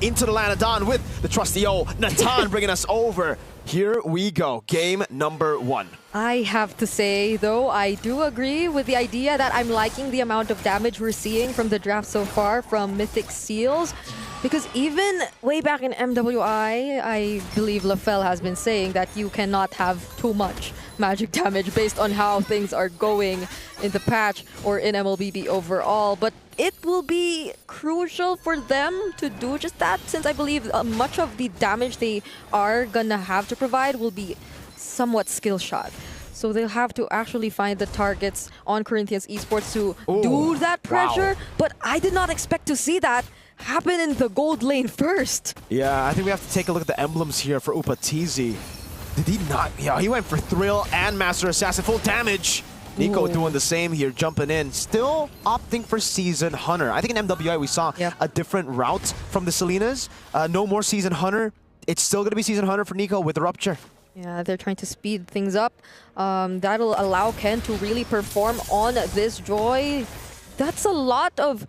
Into the land of Dawn with the trusty old Natan bringing us over. Here we go, game number 1. I have to say, though, I do agree with the idea that I'm liking the amount of damage we're seeing from the draft so far from Mythic Seals. Because even way back in MWI, I believe LaFell has been saying that you cannot have too much magic damage based on how things are going in the patch or in MLBB overall. But it will be crucial for them to do just that, since I believe much of the damage they are gonna have to provide will be somewhat skill shot. So they'll have to actually find the targets on Corinthians Esports to do that pressure. Wow. But I did not expect to see that happen in the gold lane first. Yeah, I think we have to take a look at the emblems here for Upatizi. Did he not? Yeah, he went for Thrill and Master Assassin, full damage. NiKo doing the same here, jumping in. Still opting for Season Hunter. I think in MWI we saw a different route from the Selenas. No more Season Hunter. It's still going to be Season Hunter for NiKo with the Rupture. Yeah, they're trying to speed things up. That'll allow Ken to really perform on this Joy. That's a lot of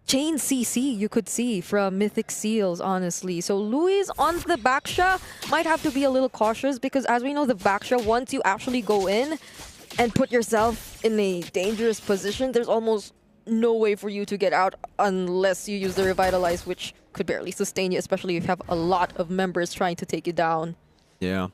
chain CC you could see from Mythic Seals, honestly. So Luis on the Baksha might have to be a little cautious, because as we know, the Baksha, once you actually go in and put yourself in a dangerous position, there's almost no way for you to get out unless you use the Revitalize, which could barely sustain you, especially if you have a lot of members trying to take you down. Yeah.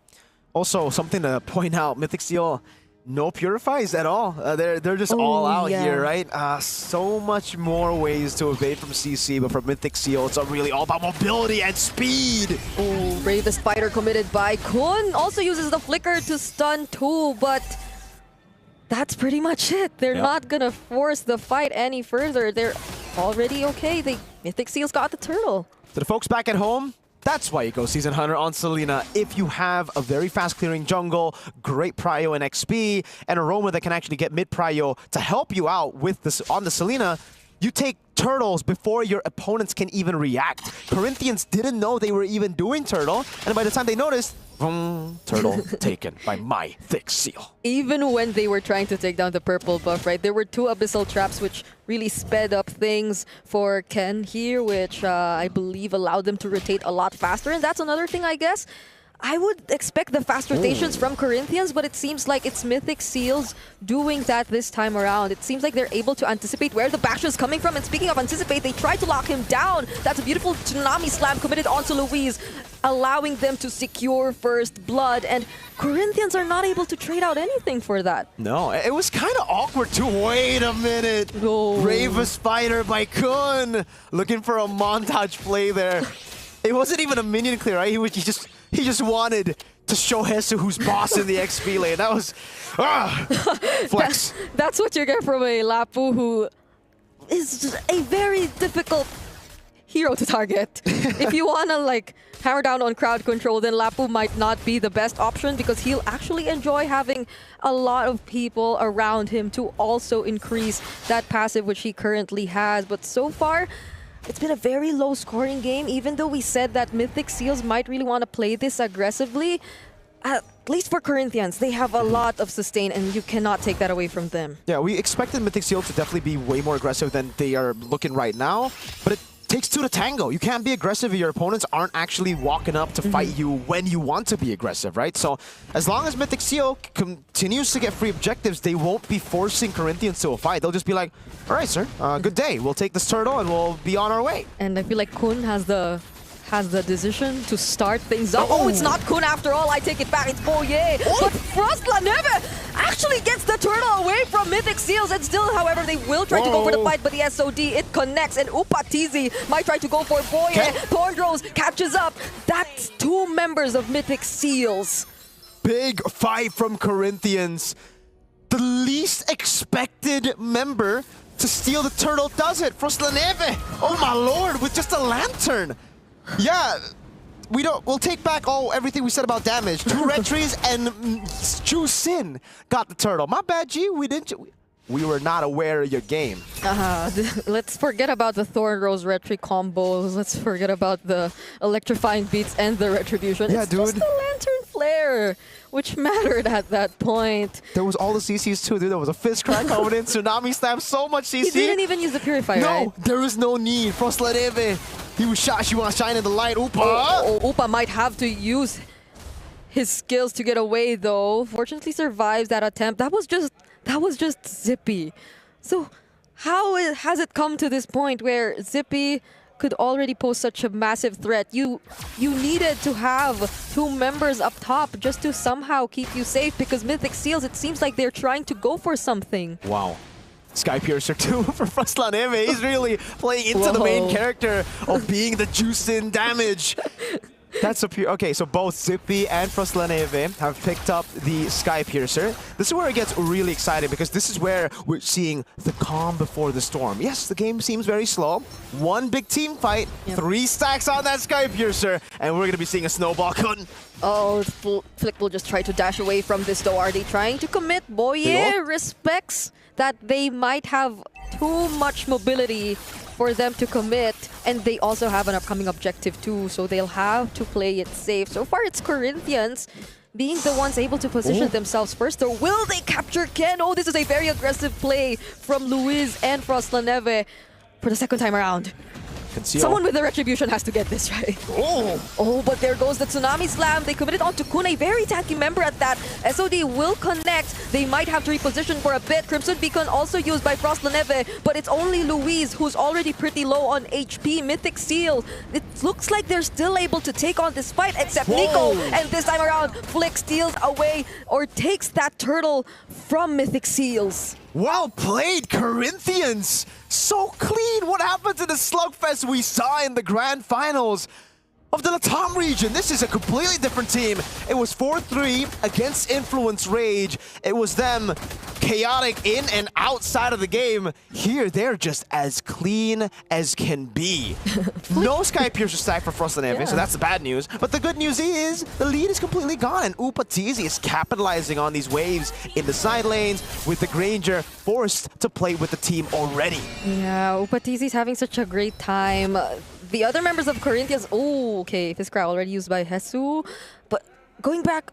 Also, something to point out, Mythic Seal, no purifies at all. They're just all out here, right? So much more ways to evade from CC, but for Mythic Seal, it's really all about mobility and speed. Oh, Brave the Spider committed by Kun. Also uses the Flicker to stun too, but that's pretty much it. They're not gonna force the fight any further. They're already okay. Mythic Seal's got the turtle. To the folks back at home, that's why you go Season Hunter on Selena. If you have a very fast clearing jungle, great prio and XP, and a roamer that can actually get mid prio to help you out with this on the Selena, you take turtles before your opponents can even react. Corinthians didn't know they were even doing turtle, and by the time they noticed, boom, turtle taken by Mythic Seal. Even when they were trying to take down the purple buff, right, there were 2 abyssal traps which really sped up things for Ken here, which I believe allowed them to rotate a lot faster. And that's another thing, I guess. I would expect the fast rotations from Corinthians, but it seems like it's Mythic Seals doing that this time around. It seems like they're able to anticipate where the Baksha is coming from. And speaking of anticipate, they try to lock him down. That's a beautiful Tsunami Slam committed onto Luis, allowing them to secure first blood. And Corinthians are not able to trade out anything for that. No, it was kind of awkward too. Wait a minute. Brave the Spider by Kun. Looking for a montage play there. It wasn't even a minion clear, right? He just wanted to show Hesu who's boss in the XP lane. That was flex. That's what you get from a Lapu who is a very difficult hero to target. If you want to like hammer down on crowd control, then Lapu might not be the best option, because he'll actually enjoy having a lot of people around him to also increase that passive which he currently has. But so far, it's been a very low-scoring game, even though we said that Mythic Seals might really want to play this aggressively. At least for Corinthians, they have a lot of sustain, and you cannot take that away from them. Yeah, we expected Mythic Seal to definitely be way more aggressive than they are looking right now, but it takes 2 to tango. You can't be aggressive if your opponents aren't actually walking up to fight you when you want to be aggressive, right? So as long as Mythic Seal continues to get free objectives, they won't be forcing Corinthians to a fight. They'll just be like, all right, sir, good day. We'll take this turtle and we'll be on our way. And I feel like Kun has the decision to start things up. Oh, it's not Kun after all. I take it back. It's Boye. But Frost La Neve actually gets the turtle away from Mythic Seals. And still, however, they will try to go for the fight, but the SOD, it connects. And Upatizi might try to go for Boye. Thorndrose catches up. That's 2 members of Mythic Seals. Big fight from Corinthians. The least expected member to steal the turtle does it. Frost La Neve. Oh my lord, with just a lantern. Yeah, we'll take back everything we said about damage. 2 Retries and Chu Sin got the turtle. My bad, G. We were not aware of your game. Let's forget about the Thornrose Retry combos. Let's forget about the electrifying beats and the retribution. Yeah, it's dude. Just the lantern flare, which mattered at that point. There was all the CCs too, dude. There was a fist crack coming in, Tsunami Slam, so much CC. He didn't even use the Purifier, No, right? there is no need. Frost La Neve He was shot. She wants to shine in the light. Upa! Upa might have to use his skills to get away, though. Fortunately, survives that attempt. That was just Zippy. So how has it come to this point where Zippy could already pose such a massive threat? You needed to have 2 members up top just to somehow keep you safe, because Mythic Seals, it seems like they're trying to go for something. Wow. Sky Piercer 2 for FrostLaNeve. He's really playing into the main character of being the juice-in damage. That's a pure... Okay, so both Zippy and FrostLaNeve have picked up the Sky Piercer. This is where it gets really exciting, because this is where we're seeing the calm before the storm. Yes, the game seems very slow. 1 big team fight, 3 stacks on that Sky Piercer, and we're going to be seeing a snowball gun. Oh, Flick will just try to dash away from this, though. Are they trying to commit? Boye respects that they might have too much mobility for them to commit, and they also have an upcoming objective too, so they'll have to play it safe. So far, it's Corinthians being the ones able to position themselves first, though. Will they capture Ken? Oh, this is a very aggressive play from Luiz and FrostLaNeve for the second time around. Conceal. Someone with the Retribution has to get this right. Oh, but there goes the Tsunami Slam. They committed onto Kun, a very tanky member at that. SOD will connect. They might have to reposition for a bit. Crimson Beacon also used by FrostLaNeve, but it's only Luiz who's already pretty low on HP. Mythic Seal, it looks like they're still able to take on this fight, except Nico. And this time around, Flick steals away or takes that turtle from Mythic Seals. Well played, Corinthians! So clean! What happened to the slugfest we saw in the grand finals of the Latam region? This is a completely different team. It was 4-3 against Influence Rage. It was them chaotic in and outside of the game. Here, they're just as clean as can be. No Sky Piercer stack for FrostLaNeve, so that's the bad news. But the good news is, the lead is completely gone, and Upatizi is capitalizing on these waves in the side lanes, with the Granger forced to play with the team already. Yeah, Upatizi's having such a great time. The other members of Corinthians, okay, Fiskra already used by Hesu, but going back,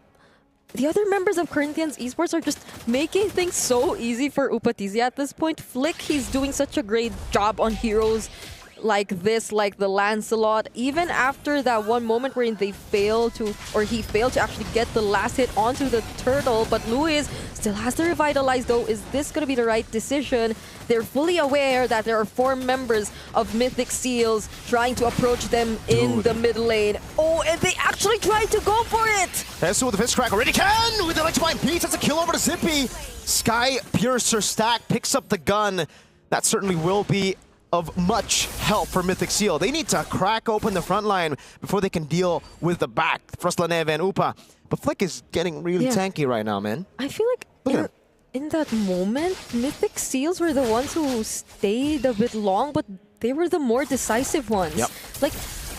the other members of Corinthians Esports are just making things so easy for Upatizi at this point. Flick, he's doing such a great job on heroes like this, like the Lancelot. Even after that one moment wherein he failed to actually get the last hit onto the turtle, but Luiz still has to revitalize, though. Is this going to be the right decision? They're fully aware that there are 4 members of Mythic Seals trying to approach them in the mid lane. Oh, and they actually tried to go for it! Hesu with the fist crack already can! With the electrifying piece, that's a kill over to Zippy. Sky Piercer stack picks up the gun. That certainly will be of much help for Mythic Seal. They need to crack open the front line before they can deal with the back. FrostLaNeve and Upa. But Flick is getting really tanky right now, man. I feel like in that moment, Mythic Seals were the ones who stayed a bit long, but they were the more decisive ones. Yep. Like,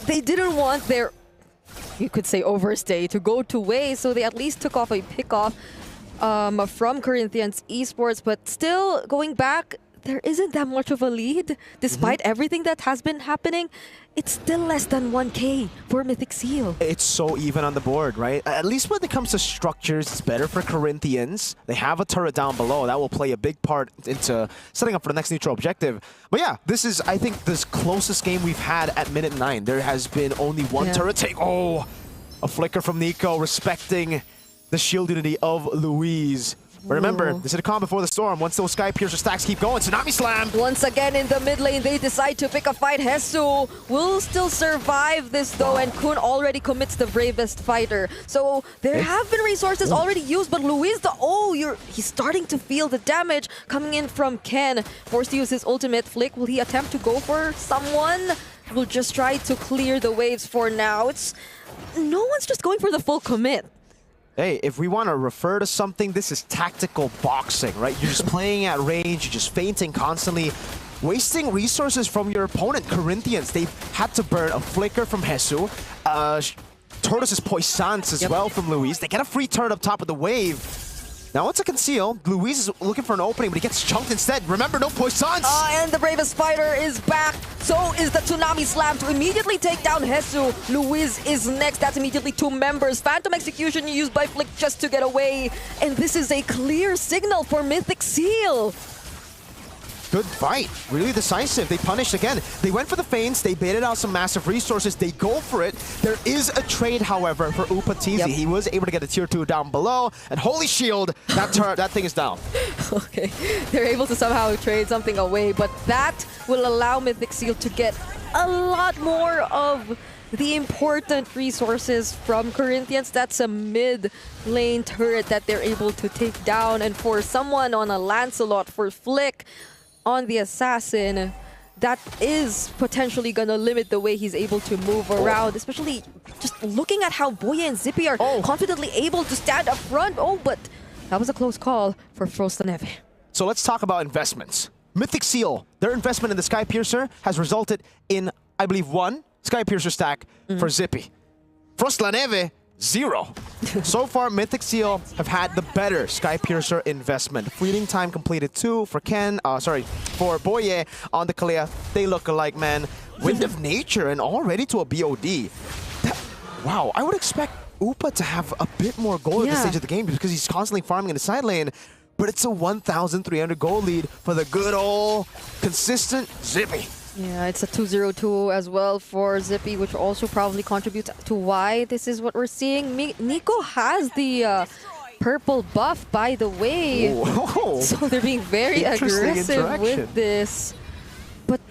they didn't want their, you could say, overstay to go to waste, so they at least took off a pickoff from Corinthians Esports, but still, going back, there isn't that much of a lead. Despite everything that has been happening, it's still less than 1K for Mythic Seal. It's so even on the board, right? At least when it comes to structures, it's better for Corinthians. They have a turret down below. That will play a big part into setting up for the next neutral objective. But yeah, this is, I think, the closest game we've had at minute 9. There has been only one turret take. Oh, a flicker from Nico, respecting the shield unity of Luiz. But remember, this is a calm before the storm. Once those Sky Piercer stacks keep going, Tsunami Slam! Once again in the mid lane, they decide to pick a fight. Hesu will still survive this, though, and Kun already commits the bravest fighter. So there have been resources already used, but Luiz, he's starting to feel the damage coming in from Ken. Forced to use his ultimate. Flick, will he attempt to go for someone? We'll just try to clear the waves for now. No one's just going for the full commit. Hey, if we want to refer to something, this is tactical boxing, right? You're just playing at range, you're just feinting constantly, wasting resources from your opponent. Corinthians, they've had to burn a flicker from Hesu, Tortoise's Poissance as well from Luiz. They get a free turret up top of the wave. Now it's a conceal. Luiz is looking for an opening, but he gets chunked instead. Remember, no Poissance! And the bravest fighter is back. So is the Tsunami Slam to immediately take down Hesu. Luiz is next. That's immediately 2 members. Phantom Execution used by Flick just to get away. And this is a clear signal for Mythic Seal. good fight. Really decisive. They punished again. They went for the feints. They baited out some massive resources. They go for it. There is a trade, however, for Upatizi. Yep. He was able to get a tier 2 down below. And holy shield, that thing is down. Okay, they're able to somehow trade something away, but that will allow Mythic Seal to get a lot more of the important resources from Corinthians. That's a mid lane turret that they're able to take down. And for someone on a Lancelot, for Flick on the Assassin, that is potentially going to limit the way he's able to move around, especially just looking at how Boye and Zippy are confidently able to stand up front. Oh, but that was a close call for Frostlaneve. So let's talk about investments. Mythic Seal, their investment in the Sky Piercer has resulted in, I believe, 1 Sky Piercer stack for Zippy. Frostlaneve, 0. So far, Mythic Seal have had the better Sky Piercer investment. Fleeting time completed 2 for for Boye on the Kalea. They look alike, man. Wind of Nature and already to a BOD. Wow, I would expect Upa to have a bit more gold at this stage of the game because he's constantly farming in the side lane. But it's a 1,300 gold lead for the good old consistent Zippy. Yeah, it's a 2-0-2 as well for Zippy, which also probably contributes to why this is what we're seeing. Nico has the purple buff, by the way. Whoa. So they're being very aggressive with this. But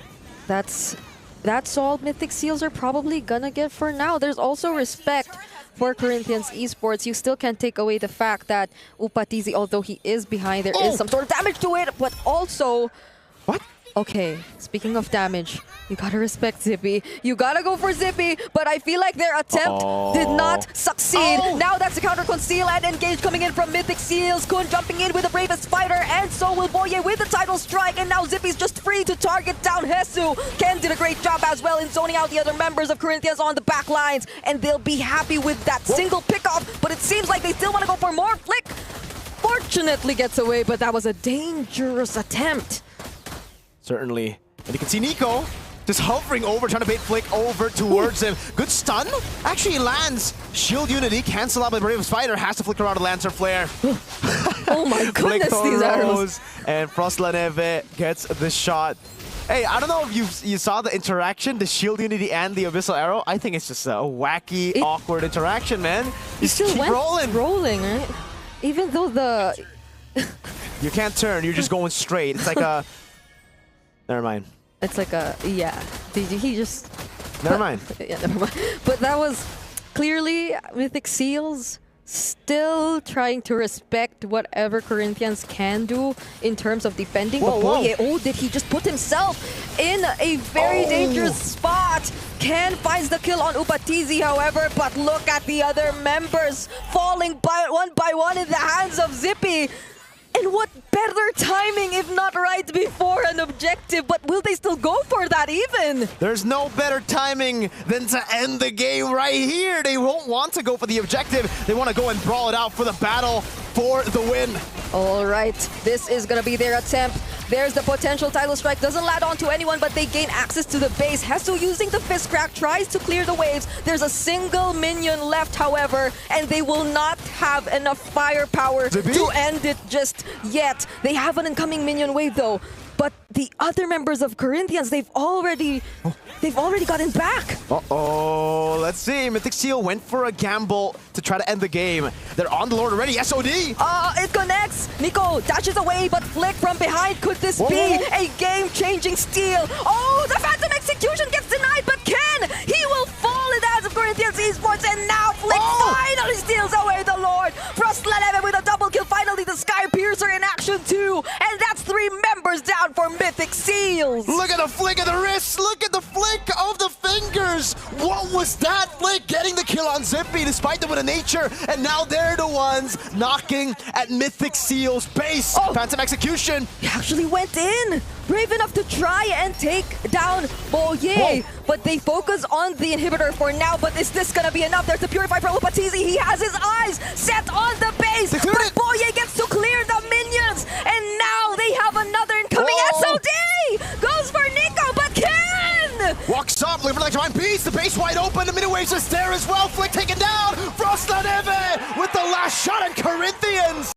that's all Mythic Seals are probably gonna get for now. There's also respect for Corinthians Esports. You still can't take away the fact that Upatizi, although he is behind, there is some sort of damage to it, but also... What? Okay, speaking of damage, you gotta respect Zippy. You gotta go for Zippy, but I feel like their attempt did not succeed. Now that's the counter conceal and engage coming in from Mythic Seals. Kun jumping in with the bravest fighter, and so will Boye with the title strike, and now Zippy's just free to target down Hesu. Ken did a great job as well in zoning out the other members of Corinthians on the back lines, and they'll be happy with that single pickoff, but it seems like they still want to go for more. Flick fortunately gets away, but that was a dangerous attempt. Certainly. And you can see Nico just hovering over, trying to bait Flick over towards him. Good stun. Actually lands. Shield Unity, cancel out by the Brave Spider, has to flicker out a Lancer Flare. Oh my goodness, these arrows. And Frostlaneve gets the shot. Hey, I don't know if you saw the interaction, the Shield Unity and the Abyssal Arrow. I think it's just a wacky, awkward interaction, man. You still keep rolling, right? Even though the... You can't turn, you're just going straight. It's like a... Never mind. It's like a, yeah. He just... Never mind. Yeah, never mind. But that was clearly Mythic Seals still trying to respect whatever Corinthians can do in terms of defending. But Boye, did he just put himself in a very dangerous spot? Ken finds the kill on Upatizi, however, but look at the other members falling by one in the hands of Zippy. And what better timing if not right before an objective, but will they still go for that even? There's no better timing than to end the game right here. They won't want to go for the objective. They want to go and brawl it out for the battle for the win. All right, this is going to be their attempt. There's the potential title strike. Doesn't land onto anyone, but they gain access to the base. Hesu using the fist crack, tries to clear the waves. There's a single minion left, however, and they will not have enough firepower to end it just yet. They have an incoming minion wave, though. But the other members of Corinthians, they've already gotten back. Uh-oh, let's see. Mythic Seal went for a gamble to try to end the game. They're on the Lord already. SOD. It connects. Nico dashes away, but Flick from behind. Could this be a game-changing steal? Oh, the Phantom Execution gets denied, but Ken, he will fall in the hands of Corinthians Esports, and now Flick finally steals away the Lord. Frostlaneve with a double kill. Finally, the Sky Piercer in action too, and that's 3 members down for Mythic Seals. Look at the flick of the wrists. Look at the flick of the fingers. What was that? Flick getting the kill on Zippy despite the Wind of Nature, and now they're the ones knocking at Mythic Seal's base. Phantom Execution. He actually went in. Brave enough to try and take down Boye, but they focus on the inhibitor for now. But is this gonna be enough? There's the Purify for Upatizi. He has his eyes set on the base, but Boye gets to clear the minions, and now they have another incoming SOD! Goes for Nico, but Ken! Walks up, looking for Electrifying Beast, the base wide open, the mid-wave's just there as well. Flick taken down, Frostlaneve with the last shot, and Corinthians